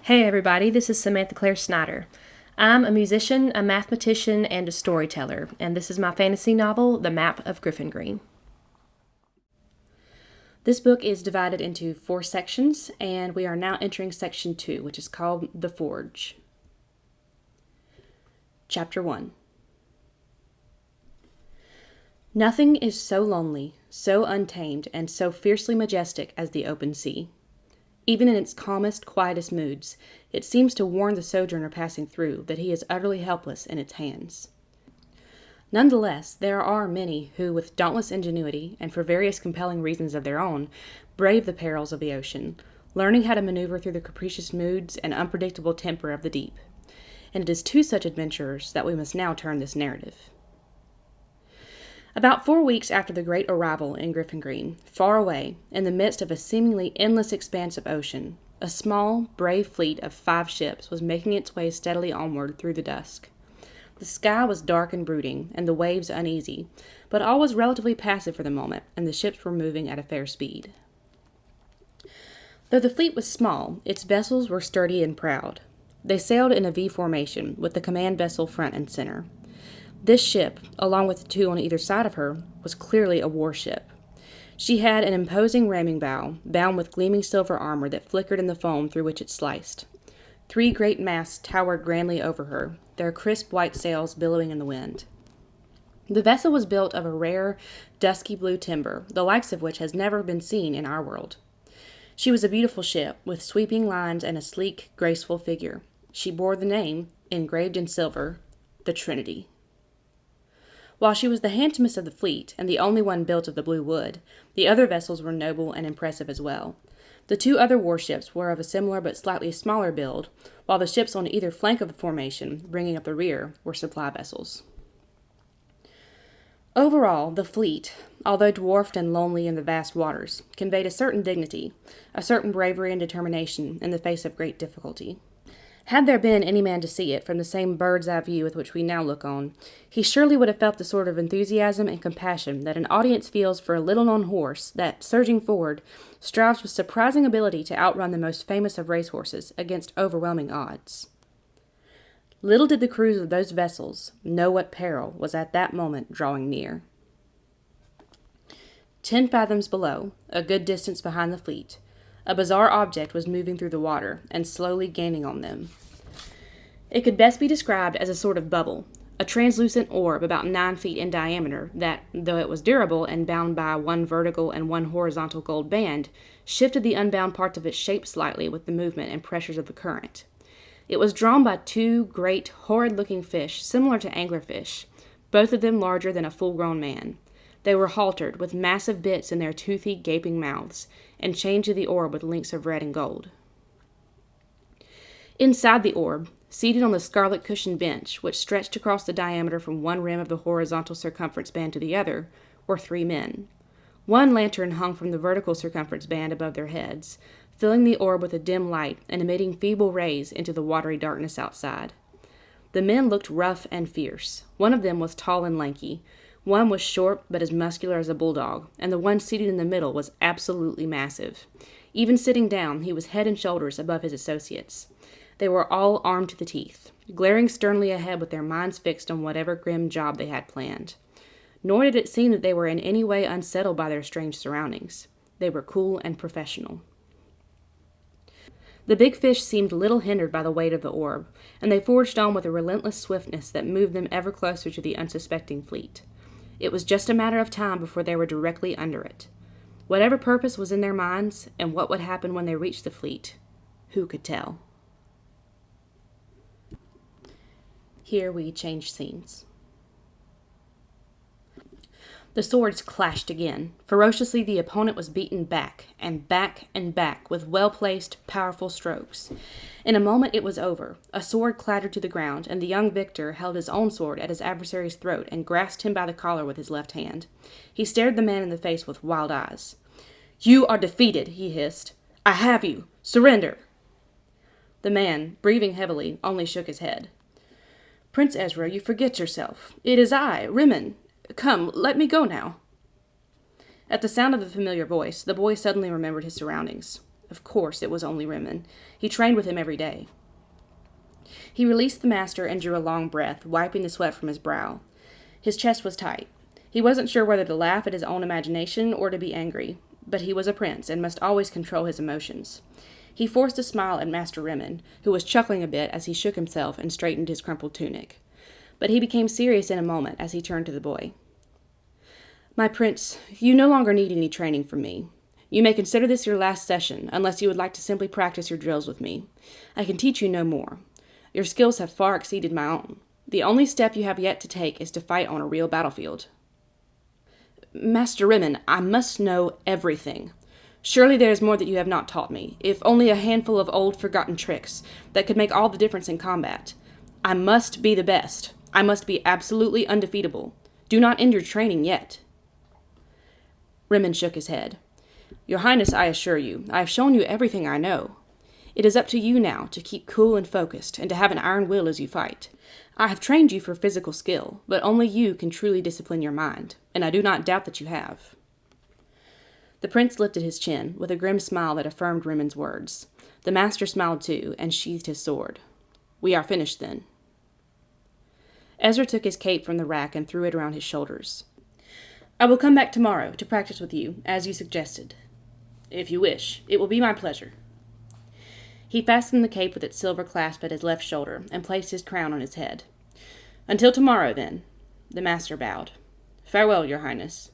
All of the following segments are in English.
Hey everybody, this is Samantha Claire Snyder. I'm a musician, a mathematician, and a storyteller, and this is my fantasy novel, The Map of Griffyngrein. This book is divided into 4 sections, and we are now entering section 2, which is called The Forge. Chapter 1. Nothing is so lonely, so untamed, and so fiercely majestic as the open sea. Even in its calmest, quietest moods, it seems to warn the sojourner passing through that he is utterly helpless in its hands. Nonetheless, there are many who, with dauntless ingenuity, and for various compelling reasons of their own, brave the perils of the ocean, learning how to maneuver through the capricious moods and unpredictable temper of the deep. And it is to such adventurers that we must now turn this narrative. About 4 weeks after the great arrival in Griffyngrein, far away, in the midst of a seemingly endless expanse of ocean, a small, brave fleet of 5 ships was making its way steadily onward through the dusk. The sky was dark and brooding, and the waves uneasy, but all was relatively passive for the moment, and the ships were moving at a fair speed. Though the fleet was small, its vessels were sturdy and proud. They sailed in a V formation, with the command vessel front and center. This ship, along with the 2 on either side of her, was clearly a warship. She had an imposing ramming bow, bound with gleaming silver armor that flickered in the foam through which it sliced. 3 great masts towered grandly over her, their crisp white sails billowing in the wind. The vessel was built of a rare, dusky blue timber, the likes of which has never been seen in our world. She was a beautiful ship, with sweeping lines and a sleek, graceful figure. She bore the name, engraved in silver, the Trinity. While she was the handsomest of the fleet, and the only one built of the blue wood, the other vessels were noble and impressive as well. The 2 other warships were of a similar but slightly smaller build, while the ships on either flank of the formation, bringing up the rear, were supply vessels. Overall, the fleet, although dwarfed and lonely in the vast waters, conveyed a certain dignity, a certain bravery and determination in the face of great difficulty. Had there been any man to see it from the same bird's-eye view with which we now look on, he surely would have felt the sort of enthusiasm and compassion that an audience feels for a little-known horse that, surging forward, strives with surprising ability to outrun the most famous of racehorses against overwhelming odds. Little did the crews of those vessels know what peril was at that moment drawing near. 10 fathoms below, a good distance behind the fleet, a bizarre object was moving through the water and slowly gaining on them. It could best be described as a sort of bubble, a translucent orb about 9 feet in diameter that, though it was durable and bound by 1 vertical and 1 horizontal gold band, shifted the unbound parts of its shape slightly with the movement and pressures of the current. It was drawn by 2 great, horrid-looking fish similar to anglerfish, both of them larger than a full-grown man. They were haltered, with massive bits in their toothy, gaping mouths, and chained to the orb with links of red and gold. Inside the orb, seated on the scarlet-cushioned bench, which stretched across the diameter from one rim of the horizontal circumference band to the other, were 3 men. 1 lantern hung from the vertical circumference band above their heads, filling the orb with a dim light and emitting feeble rays into the watery darkness outside. The men looked rough and fierce. One of them was tall and lanky. One was short but as muscular as a bulldog, and the one seated in the middle was absolutely massive. Even sitting down, he was head and shoulders above his associates. They were all armed to the teeth, glaring sternly ahead with their minds fixed on whatever grim job they had planned. Nor did it seem that they were in any way unsettled by their strange surroundings. They were cool and professional. The big fish seemed little hindered by the weight of the orb, and they forged on with a relentless swiftness that moved them ever closer to the unsuspecting fleet. It was just a matter of time before they were directly under it. Whatever purpose was in their minds, and what would happen when they reached the fleet, who could tell? Here we change scenes. The swords clashed again. Ferociously the opponent was beaten back, and back, and back, with well-placed, powerful strokes. In a moment it was over. A sword clattered to the ground, and the young victor held his own sword at his adversary's throat and grasped him by the collar with his left hand. He stared the man in the face with wild eyes. "You are defeated," he hissed. "I have you. Surrender." The man, breathing heavily, only shook his head. "Prince Ezra, you forget yourself. It is I, Rimmon. Come, let me go now." At the sound of the familiar voice, the boy suddenly remembered his surroundings. Of course it was only Rimmon. He trained with him every day. He released the master and drew a long breath, wiping the sweat from his brow. His chest was tight. He wasn't sure whether to laugh at his own imagination or to be angry, but he was a prince and must always control his emotions. He forced a smile at Master Rimmon, who was chuckling a bit as he shook himself and straightened his crumpled tunic. But he became serious in a moment as he turned to the boy. My prince, you no longer need any training from me. You may consider this your last session, unless you would like to simply practice your drills with me. I can teach you no more. Your skills have far exceeded my own. The only step you have yet to take is to fight on a real battlefield. Master Rimmon, I must know everything. Surely there is more that you have not taught me, if only a handful of old forgotten tricks that could make all the difference in combat. I must be the best. I must be absolutely undefeatable. Do not end your training yet. Rimmon shook his head. Your Highness, I assure you, I have shown you everything I know. It is up to you now to keep cool and focused, and to have an iron will as you fight. I have trained you for physical skill, but only you can truly discipline your mind, and I do not doubt that you have. The prince lifted his chin, with a grim smile that affirmed Rimmon's words. The master smiled too, and sheathed his sword. We are finished, then. Ezra took his cape from the rack and threw it around his shoulders. I will come back tomorrow to practice with you, as you suggested. If you wish, it will be my pleasure. He fastened the cape with its silver clasp at his left shoulder and placed his crown on his head. Until tomorrow, then. The master bowed. Farewell, your Highness.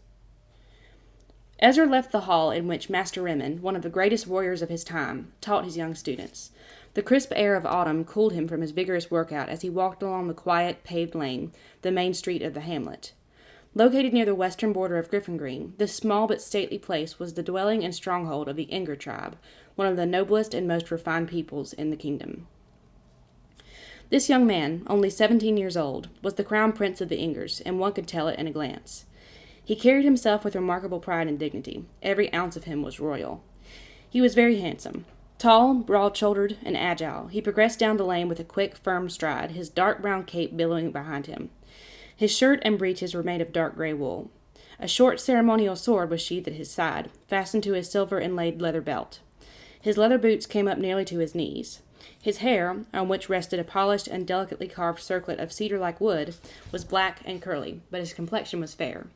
Ezra left the hall in which Master Rimmon, one of the greatest warriors of his time, taught his young students. The crisp air of autumn cooled him from his vigorous workout as he walked along the quiet, paved lane, the main street of the hamlet. Located near the western border of Griffyngrein, this small but stately place was the dwelling and stronghold of the Inger tribe, one of the noblest and most refined peoples in the kingdom. This young man, only 17 years old, was the crown prince of the Ingers, and one could tell it in a glance. He carried himself with remarkable pride and dignity. Every ounce of him was royal. He was very handsome. Tall, broad-shouldered, and agile, he progressed down the lane with a quick, firm stride, his dark brown cape billowing behind him. His shirt and breeches were made of dark gray wool. A short ceremonial sword was sheathed at his side, fastened to his silver-inlaid leather belt. His leather boots came up nearly to his knees. His hair, on which rested a polished and delicately carved circlet of cedar-like wood, was black and curly, but his complexion was fair.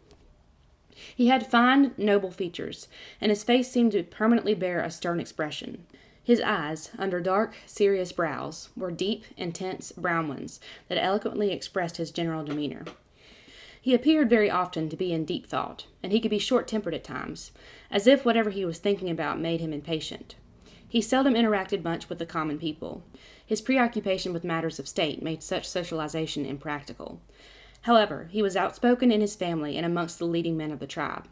He had fine, noble features, and his face seemed to permanently bear a stern expression. His eyes, under dark, serious brows, were deep, intense, brown ones that eloquently expressed his general demeanor. He appeared very often to be in deep thought, and he could be short-tempered at times, as if whatever he was thinking about made him impatient. He seldom interacted much with the common people. His preoccupation with matters of state made such socialization impractical. However, he was outspoken in his family and amongst the leading men of the tribe.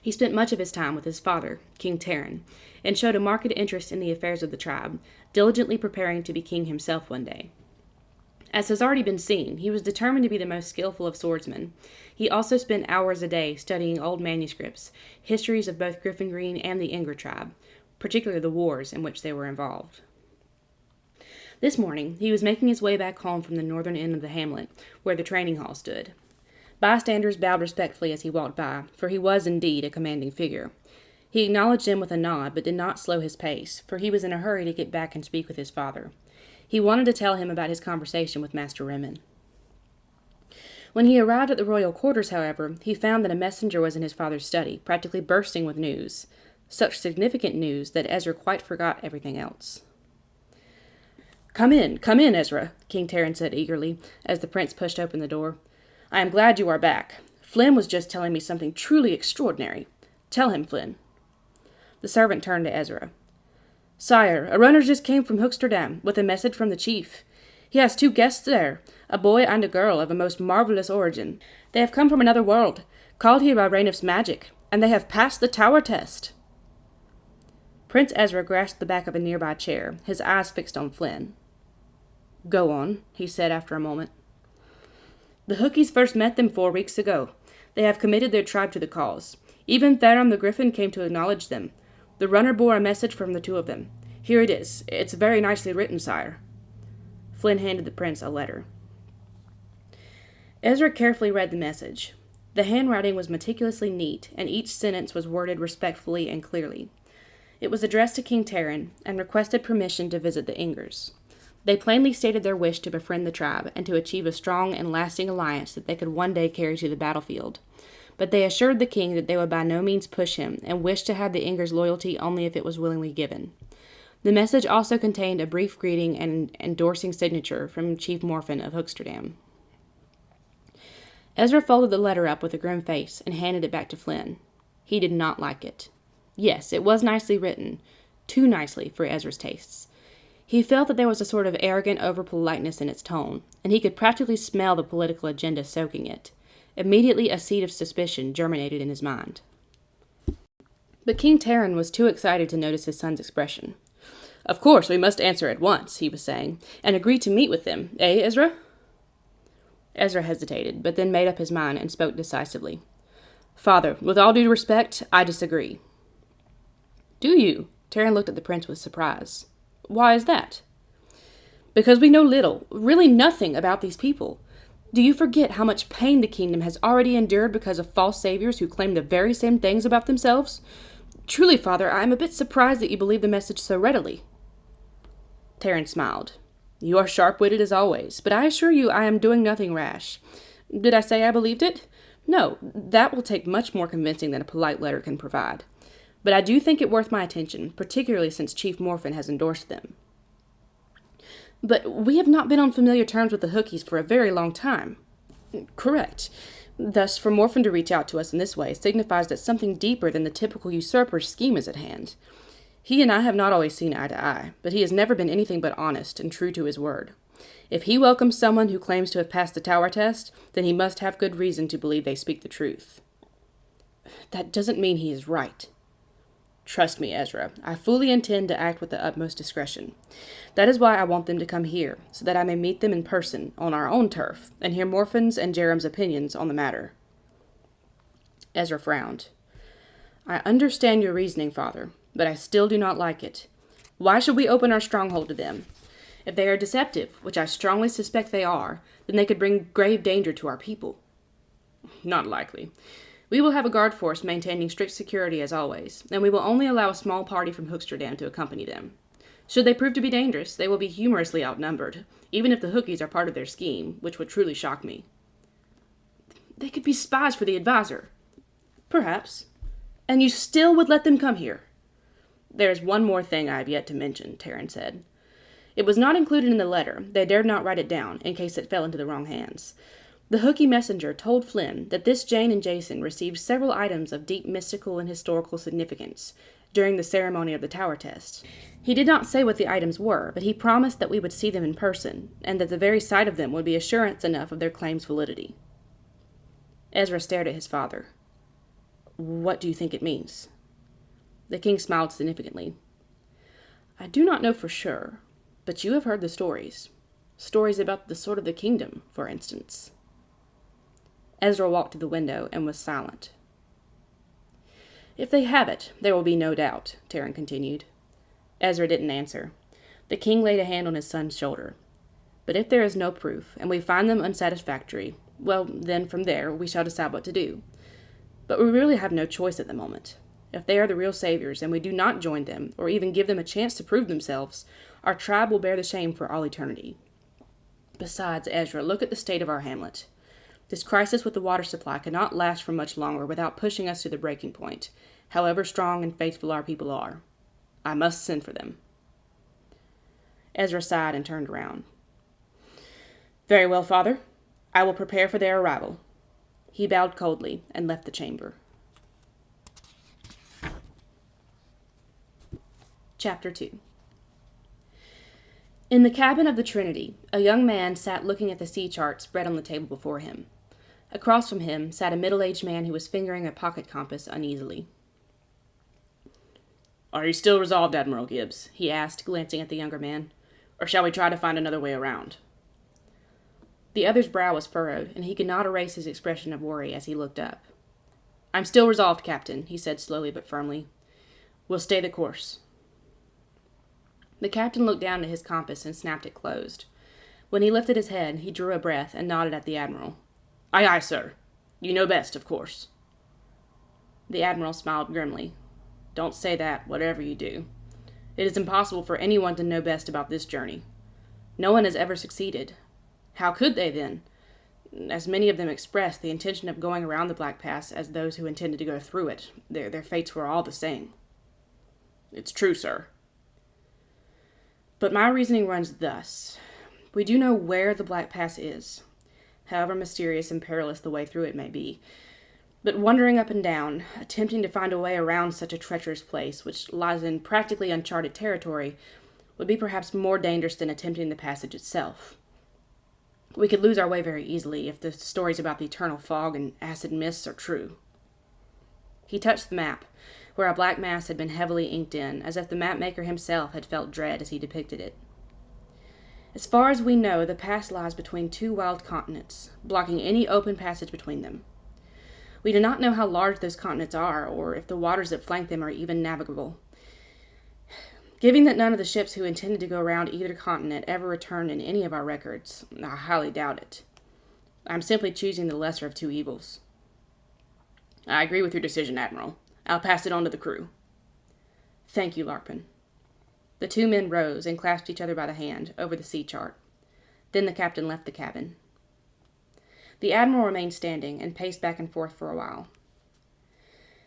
He spent much of his time with his father, King Terran, and showed a marked interest in the affairs of the tribe, diligently preparing to be king himself one day. As has already been seen, he was determined to be the most skillful of swordsmen. He also spent hours a day studying old manuscripts, histories of both Griffyngrein and the Inger tribe, particularly the wars in which they were involved. This morning, he was making his way back home from the northern end of the hamlet, where the training hall stood. Bystanders bowed respectfully as he walked by, for he was indeed a commanding figure. He acknowledged them with a nod, but did not slow his pace, for he was in a hurry to get back and speak with his father. He wanted to tell him about his conversation with Master Rimmon. When he arrived at the royal quarters, however, he found that a messenger was in his father's study, practically bursting with news. Such significant news that Ezra quite forgot everything else. Come in, Ezra," King Terran said eagerly, as the prince pushed open the door. "I am glad you are back. Flynn was just telling me something truly extraordinary. Tell him, Flynn." The servant turned to Ezra. "Sire, a runner just came from Hooksterdam with a message from the chief. He has 2 guests there, a boy and a girl of a most marvelous origin. They have come from another world, called here by Rainif's magic, and they have passed the tower test." Prince Ezra grasped the back of a nearby chair, his eyes fixed on Flynn. "Go on," he said after a moment. "The Hookies first met them 4 weeks ago. They have committed their tribe to the cause. Even Theron the Griffin came to acknowledge them. The runner bore a message from the 2 of them. Here it is. It's very nicely written, sire." Flynn handed the prince a letter. Ezra carefully read the message. The handwriting was meticulously neat, and each sentence was worded respectfully and clearly. It was addressed to King Terran and requested permission to visit the Ingers. They plainly stated their wish to befriend the tribe and to achieve a strong and lasting alliance that they could one day carry to the battlefield. But they assured the king that they would by no means push him and wished to have the Ingers' loyalty only if it was willingly given. The message also contained a brief greeting and endorsing signature from Chief Morphin of Hooksterdam. Ezra folded the letter up with a grim face and handed it back to Flynn. He did not like it. Yes, it was nicely written, too nicely for Ezra's tastes. He felt that there was a sort of arrogant over-politeness in its tone, and he could practically smell the political agenda soaking it. Immediately a seed of suspicion germinated in his mind. But King Terran was too excited to notice his son's expression. "Of course, we must answer at once," he was saying, "and agree to meet with them, eh, Ezra?" Ezra hesitated, but then made up his mind and spoke decisively. "Father, with all due respect, I disagree." "Do you?" Terran looked at the prince with surprise. "Why is that?" "Because we know little, really nothing about these people. Do you forget how much pain the kingdom has already endured because of false saviors who claim the very same things about themselves? Truly, Father, I am a bit surprised that you believe the message so readily." Terran smiled. "You are sharp-witted as always, but I assure you I am doing nothing rash. Did I say I believed it? No, that will take much more convincing than a polite letter can provide. But I do think it worth my attention, particularly since Chief Morphin has endorsed them." "But we have not been on familiar terms with the Hookies for a very long time." "Correct. Thus, for Morphin to reach out to us in this way signifies that something deeper than the typical usurper's scheme is at hand. He and I have not always seen eye to eye, but he has never been anything but honest and true to his word. If he welcomes someone who claims to have passed the tower test, then he must have good reason to believe they speak the truth." "That doesn't mean he is right." "Trust me, Ezra, I fully intend to act with the utmost discretion. That is why I want them to come here, so that I may meet them in person, on our own turf, and hear Morphin's and Jerem's opinions on the matter." Ezra frowned. "I understand your reasoning, Father, but I still do not like it. Why should we open our stronghold to them? If they are deceptive, which I strongly suspect they are, then they could bring grave danger to our people." "Not likely. We will have a guard force maintaining strict security as always, and we will only allow a small party from Hooksterdam to accompany them. Should they prove to be dangerous, they will be humorously outnumbered, even if the Hookies are part of their scheme, which would truly shock me." "They could be spies for the advisor." "Perhaps. And you still would let them come here?" "There is one more thing I have yet to mention," Terran said. "It was not included in the letter. They dared not write it down, in case it fell into the wrong hands. The Hookie messenger told Flynn that this Jane and Jason received several items of deep mystical and historical significance during the ceremony of the tower test. He did not say what the items were, but he promised that we would see them in person, and that the very sight of them would be assurance enough of their claim's validity." Ezra stared at his father. "What do you think it means?" The king smiled significantly. "I do not know for sure, but you have heard the stories. Stories about the Sword of the Kingdom, for instance." Ezra walked to the window and was silent. "If they have it, there will be no doubt," Terran continued. Ezra didn't answer. The king laid a hand on his son's shoulder. "But if there is no proof, and we find them unsatisfactory, well, then from there we shall decide what to do. But we really have no choice at the moment. If they are the real saviors, and we do not join them, or even give them a chance to prove themselves, our tribe will bear the shame for all eternity. Besides, Ezra, look at the state of our hamlet. This crisis with the water supply cannot last for much longer without pushing us to the breaking point, however strong and faithful our people are. I must send for them." Ezra sighed and turned around. "Very well, Father. I will prepare for their arrival." He bowed coldly and left the chamber. Chapter 2. In the cabin of the Trinity, a young man sat looking at the sea chart spread on the table before him. Across from him sat a middle-aged man who was fingering a pocket compass uneasily. "Are you still resolved, Admiral Gibbs?" he asked, glancing at the younger man. "Or shall we try to find another way around?" The other's brow was furrowed, and he could not erase his expression of worry as he looked up. "I'm still resolved, Captain," he said slowly but firmly. "We'll stay the course." The captain looked down at his compass and snapped it closed. When he lifted his head, he drew a breath and nodded at the admiral. "Aye, aye, sir. You know best, of course." The admiral smiled grimly. Don't say that, whatever you do. It is impossible for anyone to know best about this journey. No one has ever succeeded. How could they, then? As many of them expressed the intention of going around the Black Pass as those who intended to go through it. Their fates were all the same. It's true, sir. But my reasoning runs thus. We do know where the Black Pass is, however mysterious and perilous the way through it may be. But wandering up and down, attempting to find a way around such a treacherous place, which lies in practically uncharted territory, would be perhaps more dangerous than attempting the passage itself. We could lose our way very easily if the stories about the eternal fog and acid mists are true. He touched the map, where a black mass had been heavily inked in, as if the mapmaker himself had felt dread as he depicted it. As far as we know, the pass lies between two wild continents, blocking any open passage between them. We do not know how large those continents are, or if the waters that flank them are even navigable. Given that none of the ships who intended to go around either continent ever returned in any of our records, I highly doubt it. I'm simply choosing the lesser of two evils. I agree with your decision, Admiral. I'll pass it on to the crew. Thank you, Larpin. The two men rose and clasped each other by the hand over the sea chart. Then the captain left the cabin. The admiral remained standing and paced back and forth for a while.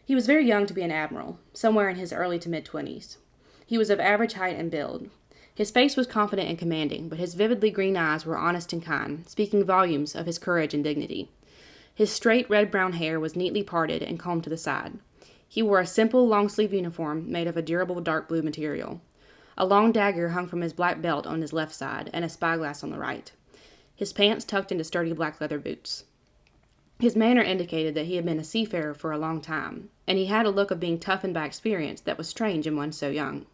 He was very young to be an admiral, somewhere in his early to mid-20s. He was of average height and build. His face was confident and commanding, but his vividly green eyes were honest and kind, speaking volumes of his courage and dignity. His straight red-brown hair was neatly parted and combed to the side. He wore a simple long-sleeve uniform made of a durable dark blue material. A long dagger hung from his black belt on his left side, and a spyglass on the right. His pants tucked into sturdy black leather boots. His manner indicated that he had been a seafarer for a long time, and he had a look of being toughened by experience that was strange in one so young.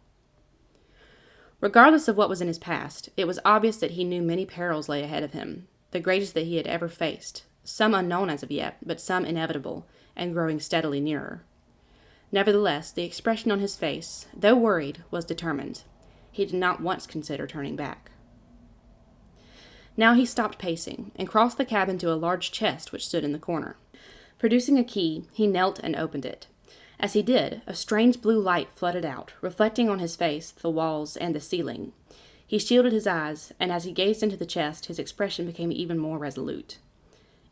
Regardless of what was in his past, it was obvious that he knew many perils lay ahead of him, the greatest that he had ever faced, some unknown as of yet, but some inevitable, and growing steadily nearer. Nevertheless, the expression on his face, though worried, was determined. He did not once consider turning back. Now he stopped pacing, and crossed the cabin to a large chest which stood in the corner. Producing a key, he knelt and opened it. As he did, a strange blue light flooded out, reflecting on his face, the walls, and the ceiling. He shielded his eyes, and as he gazed into the chest, his expression became even more resolute.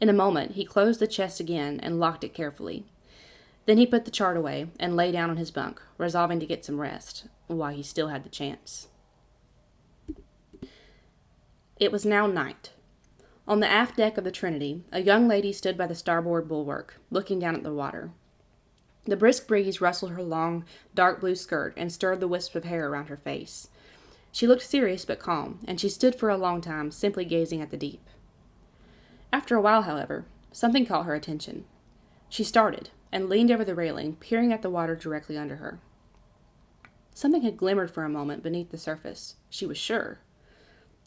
In a moment, he closed the chest again and locked it carefully. Then he put the chart away and lay down on his bunk, resolving to get some rest, while he still had the chance. It was now night. On the aft deck of the Trinity, a young lady stood by the starboard bulwark, looking down at the water. The brisk breeze rustled her long, dark blue skirt and stirred the wisp of hair around her face. She looked serious but calm, and she stood for a long time, simply gazing at the deep. After a while, however, something caught her attention. She started, and leaned over the railing, peering at the water directly under her. Something had glimmered for a moment beneath the surface, she was sure.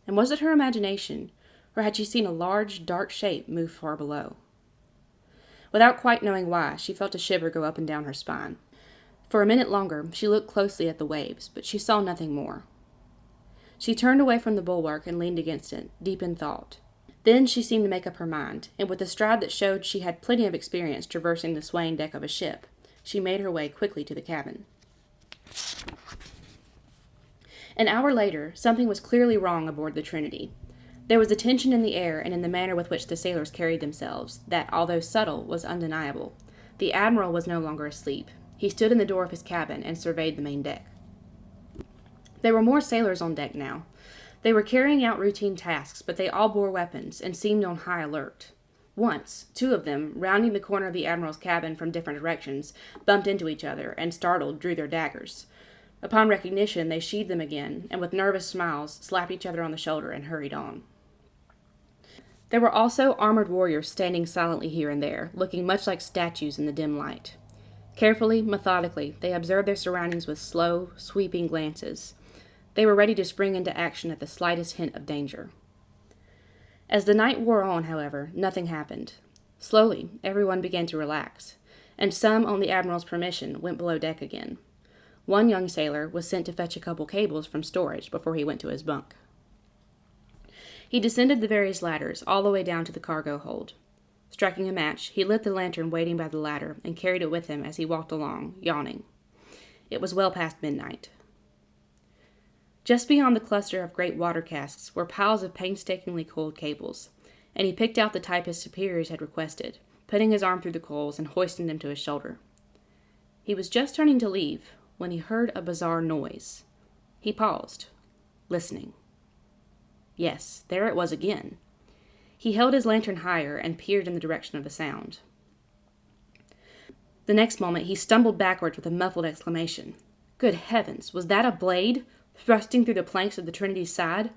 And was it her imagination, or had she seen a large, dark shape move far below? Without quite knowing why, she felt a shiver go up and down her spine. For a minute longer, she looked closely at the waves, but she saw nothing more. She turned away from the bulwark and leaned against it, deep in thought. Then she seemed to make up her mind, and with a stride that showed she had plenty of experience traversing the swaying deck of a ship, she made her way quickly to the cabin. An hour later, something was clearly wrong aboard the Trinity. There was a tension in the air and in the manner with which the sailors carried themselves that, although subtle, was undeniable. The admiral was no longer asleep. He stood in the door of his cabin and surveyed the main deck. There were more sailors on deck now. They were carrying out routine tasks, but they all bore weapons and seemed on high alert. Once, two of them, rounding the corner of the admiral's cabin from different directions, bumped into each other and, startled, drew their daggers. Upon recognition, they sheathed them again, and with nervous smiles, slapped each other on the shoulder and hurried on. There were also armored warriors standing silently here and there, looking much like statues in the dim light. Carefully, methodically, they observed their surroundings with slow, sweeping glances. They were ready to spring into action at the slightest hint of danger. As the night wore on, however, nothing happened. Slowly, everyone began to relax, and some, on the admiral's permission, went below deck again. One young sailor was sent to fetch a couple cables from storage before he went to his bunk. He descended the various ladders all the way down to the cargo hold. Striking a match, he lit the lantern waiting by the ladder and carried it with him as he walked along, yawning. It was well past midnight. Just beyond the cluster of great water casks were piles of painstakingly coiled cables, and he picked out the type his superiors had requested, putting his arm through the coils and hoisting them to his shoulder. He was just turning to leave when he heard a bizarre noise. He paused, listening. Yes, there it was again. He held his lantern higher and peered in the direction of the sound. The next moment he stumbled backwards with a muffled exclamation. Good heavens, was that a blade, thrusting through the planks of the Trinity's side?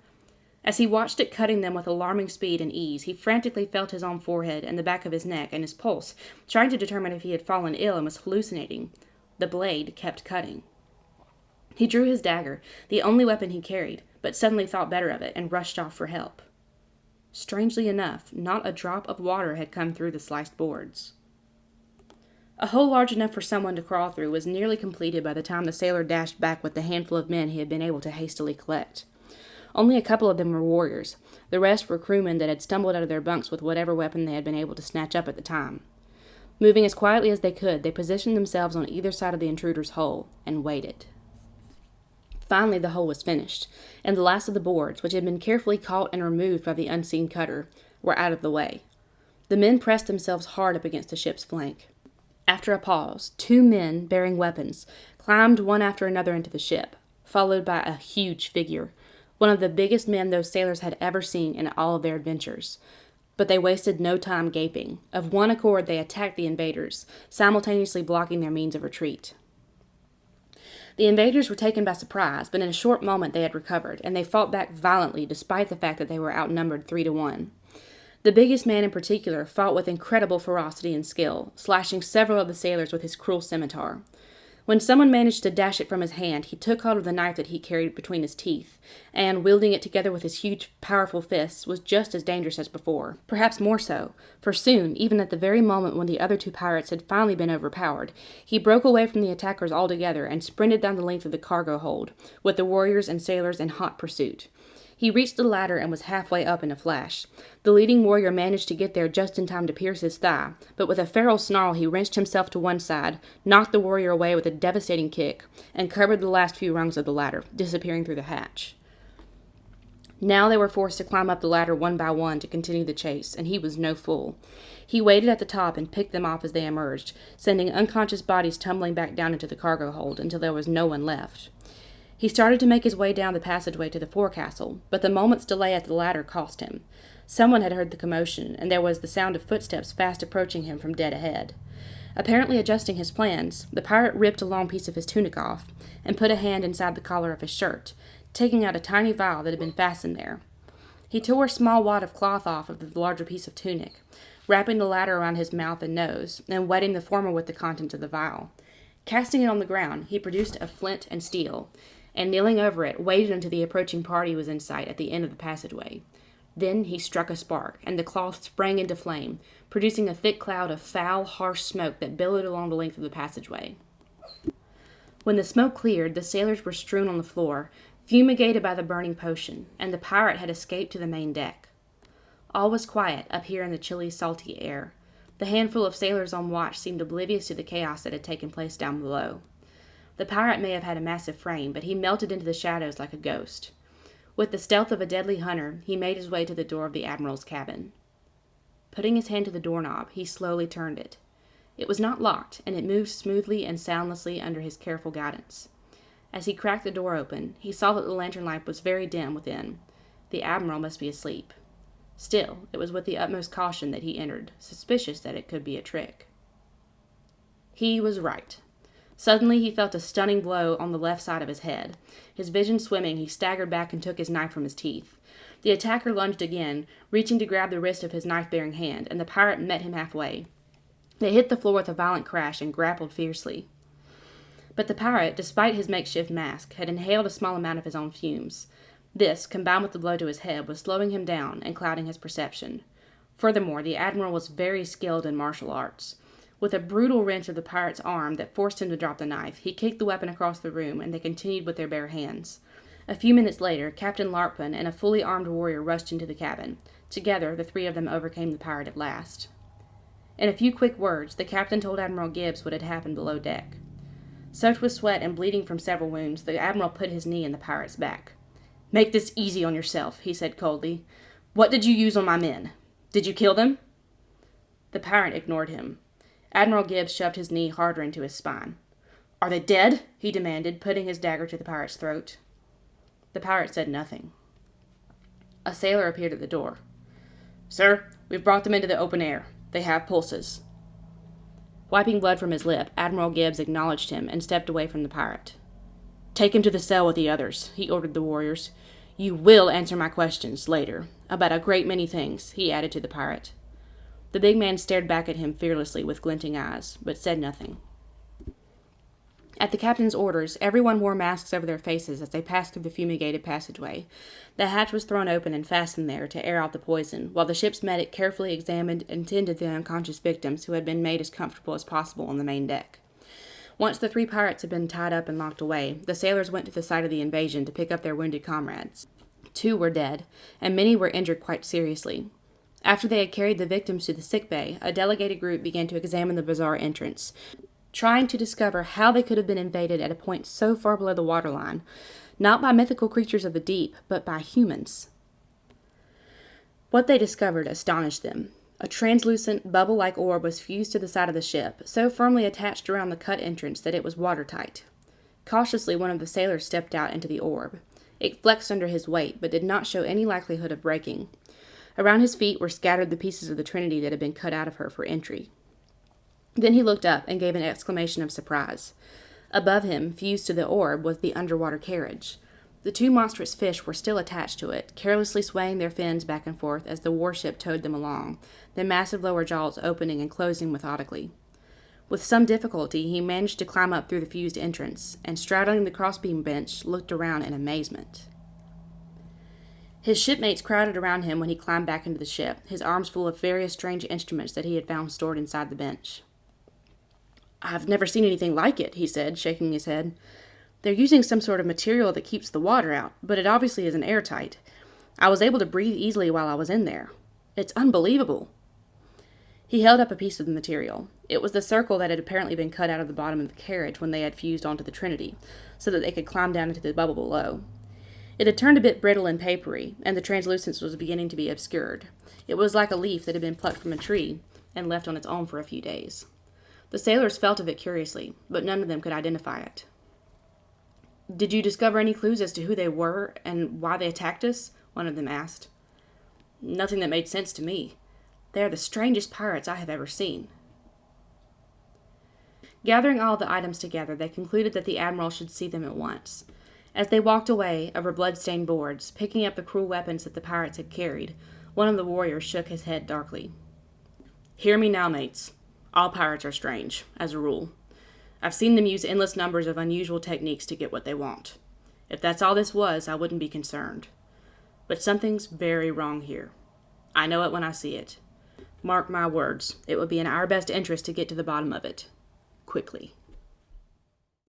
As he watched it cutting them with alarming speed and ease, he frantically felt his own forehead and the back of his neck and his pulse, trying to determine if he had fallen ill and was hallucinating. The blade kept cutting. He drew his dagger, the only weapon he carried, but suddenly thought better of it and rushed off for help. Strangely enough, not a drop of water had come through the sliced boards. A hole large enough for someone to crawl through was nearly completed by the time the sailor dashed back with the handful of men he had been able to hastily collect. Only a couple of them were warriors. The rest were crewmen that had stumbled out of their bunks with whatever weapon they had been able to snatch up at the time. Moving as quietly as they could, they positioned themselves on either side of the intruder's hole and waited. Finally, the hole was finished, and the last of the boards, which had been carefully caught and removed by the unseen cutter, were out of the way. The men pressed themselves hard up against the ship's flank. After a pause, 2 men, bearing weapons, climbed one after another into the ship, followed by a huge figure, one of the biggest men those sailors had ever seen in all of their adventures. But they wasted no time gaping. Of one accord, they attacked the invaders, simultaneously blocking their means of retreat. The invaders were taken by surprise, but in a short moment they had recovered, and they fought back violently despite the fact that they were outnumbered 3-1. The biggest man in particular fought with incredible ferocity and skill, slashing several of the sailors with his cruel scimitar. When someone managed to dash it from his hand, he took hold of the knife that he carried between his teeth, and, wielding it together with his huge, powerful fists, was just as dangerous as before. Perhaps more so, for soon, even at the very moment when the other 2 pirates had finally been overpowered, he broke away from the attackers altogether and sprinted down the length of the cargo hold, with the warriors and sailors in hot pursuit. He reached the ladder and was halfway up in a flash. The leading warrior managed to get there just in time to pierce his thigh, but with a feral snarl he wrenched himself to one side, knocked the warrior away with a devastating kick, and covered the last few rungs of the ladder, disappearing through the hatch. Now they were forced to climb up the ladder one by one to continue the chase, and he was no fool. He waited at the top and picked them off as they emerged, sending unconscious bodies tumbling back down into the cargo hold until there was no one left. He started to make his way down the passageway to the forecastle, but the moment's delay at the ladder cost him. Someone had heard the commotion, and there was the sound of footsteps fast approaching him from dead ahead. Apparently adjusting his plans, the pirate ripped a long piece of his tunic off and put a hand inside the collar of his shirt, taking out a tiny vial that had been fastened there. He tore a small wad of cloth off of the larger piece of tunic, wrapping the latter around his mouth and nose, and wetting the former with the contents of the vial. Casting it on the ground, he produced a flint and steel, and kneeling over it, waited until the approaching party was in sight at the end of the passageway. Then he struck a spark, and the cloth sprang into flame, producing a thick cloud of foul, harsh smoke that billowed along the length of the passageway. When the smoke cleared, the sailors were strewn on the floor, fumigated by the burning potion, and the pirate had escaped to the main deck. All was quiet up here in the chilly, salty air. The handful of sailors on watch seemed oblivious to the chaos that had taken place down below. The pirate may have had a massive frame, but he melted into the shadows like a ghost. With the stealth of a deadly hunter, he made his way to the door of the admiral's cabin. Putting his hand to the doorknob, he slowly turned it. It was not locked, and it moved smoothly and soundlessly under his careful guidance. As he cracked the door open, he saw that the lantern light was very dim within. The admiral must be asleep. Still, it was with the utmost caution that he entered, suspicious that it could be a trick. He was right. Suddenly he felt a stunning blow on the left side of his head. His vision swimming, he staggered back and took his knife from his teeth. The attacker lunged again, reaching to grab the wrist of his knife-bearing hand, and the pirate met him halfway. They hit the floor with a violent crash and grappled fiercely. But the pirate, despite his makeshift mask, had inhaled a small amount of his own fumes. This, combined with the blow to his head, was slowing him down and clouding his perception. Furthermore, the admiral was very skilled in martial arts. With a brutal wrench of the pirate's arm that forced him to drop the knife, he kicked the weapon across the room, and they continued with their bare hands. A few minutes later, Captain Larpin and a fully armed warrior rushed into the cabin. Together, the 3 of them overcame the pirate at last. In a few quick words, the captain told Admiral Gibbs what had happened below deck. Soaked with sweat and bleeding from several wounds, the admiral put his knee in the pirate's back. "Make this easy on yourself," he said coldly. "What did you use on my men? Did you kill them?" The pirate ignored him. Admiral Gibbs shoved his knee harder into his spine. "Are they dead?" he demanded, putting his dagger to the pirate's throat. The pirate said nothing. A sailor appeared at the door. "Sir, we've brought them into the open air. They have pulses." Wiping blood from his lip, Admiral Gibbs acknowledged him and stepped away from the pirate. "Take him to the cell with the others," he ordered the warriors. "You will answer my questions later, about a great many things," he added to the pirate. The big man stared back at him fearlessly with glinting eyes, but said nothing. At the captain's orders, everyone wore masks over their faces as they passed through the fumigated passageway. The hatch was thrown open and fastened there to air out the poison, while the ship's medic carefully examined and tended the unconscious victims who had been made as comfortable as possible on the main deck. Once the 3 pirates had been tied up and locked away, the sailors went to the site of the invasion to pick up their wounded comrades. 2 were dead, and many were injured quite seriously. After they had carried the victims to the sick bay, a delegated group began to examine the bizarre entrance, trying to discover how they could have been invaded at a point so far below the waterline, not by mythical creatures of the deep, but by humans. What they discovered astonished them. A translucent, bubble-like orb was fused to the side of the ship, so firmly attached around the cut entrance that it was watertight. Cautiously, one of the sailors stepped out into the orb. It flexed under his weight, but did not show any likelihood of breaking. Around his feet were scattered the pieces of the Trinity that had been cut out of her for entry. Then he looked up and gave an exclamation of surprise. Above him, fused to the orb, was the underwater carriage. The 2 monstrous fish were still attached to it, carelessly swaying their fins back and forth as the warship towed them along, their massive lower jaws opening and closing methodically. With some difficulty, he managed to climb up through the fused entrance, and straddling the crossbeam bench, looked around in amazement. His shipmates crowded around him when he climbed back into the ship, his arms full of various strange instruments that he had found stored inside the bench. "I've never seen anything like it," he said, shaking his head. "They're using some sort of material that keeps the water out, but it obviously isn't airtight. I was able to breathe easily while I was in there. It's unbelievable." He held up a piece of the material. It was the circle that had apparently been cut out of the bottom of the carriage when they had fused onto the Trinity, so that they could climb down into the bubble below. It had turned a bit brittle and papery, and the translucence was beginning to be obscured. It was like a leaf that had been plucked from a tree and left on its own for a few days. The sailors felt of it curiously, but none of them could identify it. "Did you discover any clues as to who they were and why they attacked us?" one of them asked. "Nothing that made sense to me. They are the strangest pirates I have ever seen." Gathering all the items together, they concluded that the admiral should see them at once. As they walked away over blood-stained boards, picking up the cruel weapons that the pirates had carried, one of the warriors shook his head darkly. "Hear me now, mates. All pirates are strange, as a rule. I've seen them use endless numbers of unusual techniques to get what they want. If that's all this was, I wouldn't be concerned. But something's very wrong here. I know it when I see it. Mark my words, it would be in our best interest to get to the bottom of it. Quickly."